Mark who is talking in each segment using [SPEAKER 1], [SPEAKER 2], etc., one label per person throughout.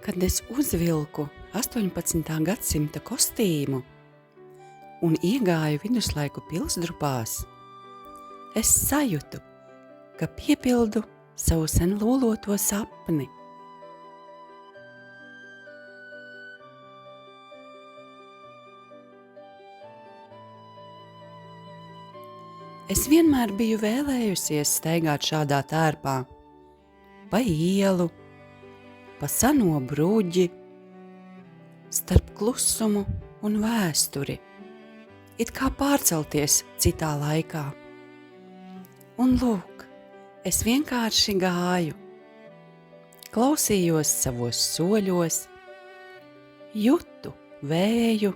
[SPEAKER 1] Kad es uzvilku 18. gadsimta kostīmu un iegāju viduslaiku pilsdrupās, es sajūtu, ka piepildu savu sen loloto sapni. Es vienmēr biju vēlējusies staigāt šādā tērpā, pa ielu, pa seno bruģi, starp klusumu un vēsturi, it kā pārcelties citā laikā. Un lūk, es vienkārši gāju, klausījos savos soļos, jutu vēju,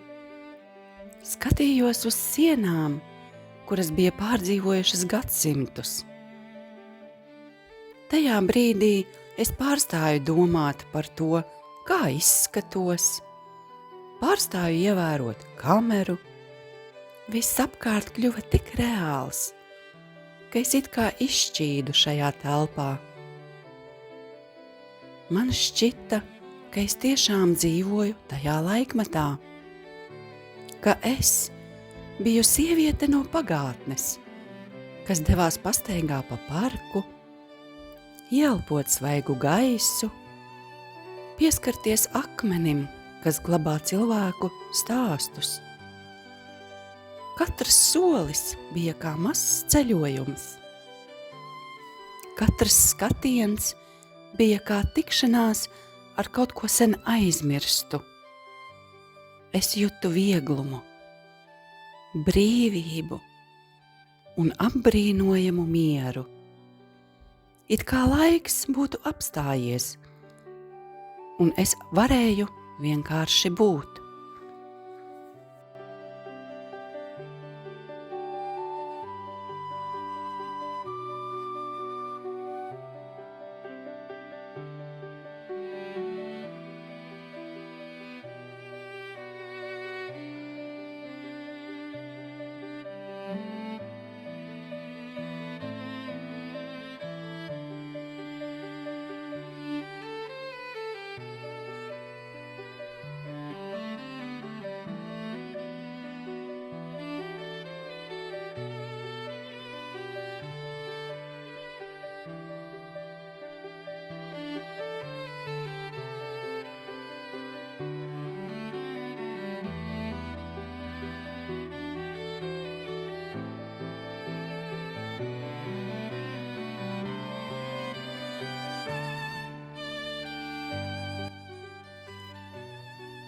[SPEAKER 1] skatījos uz sienām, kuras bija pārdzīvojušas gadsimtus. Tajā brīdī es pārstāju domāt par to, kā izskatos, pārstāju ievērot kameru, viss apkārt kļuva tik reāls, ka es it kā izšķīdu šajā telpā. Man šķita, ka es tiešām dzīvoju tajā laikmetā, ka es biju sieviete no pagātnes, kas devās pastaigā pa parku, ieelpot svaigu gaisu, pieskarties akmenim, kas glabā cilvēku stāstus. Katrs solis bija kā mazs ceļojums. Katrs skatiens bija kā tikšanās ar kaut ko sen aizmirstu. Es jutu vieglumu, brīvību un apbrīnojamu mieru. It kā laiks būtu apstājies, un es varēju vienkārši būt.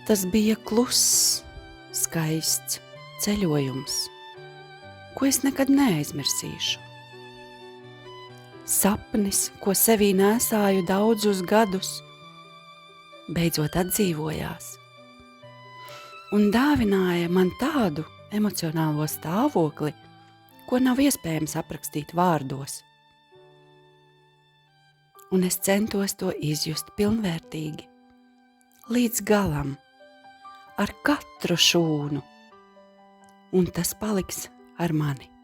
[SPEAKER 1] Tas bija kluss, skaists ceļojums, ko es nekad neaizmirsīšu. Sapnis, ko sevī nēsāju daudzus gadus, beidzot atdzīvojās un dāvināja man tādu emocionālo stāvokli, ko nav iespējams aprakstīt vārdos. Un es centos to izjust pilnvērtīgi, līdz galam, ar katru šūnu, un tas paliks ar mani.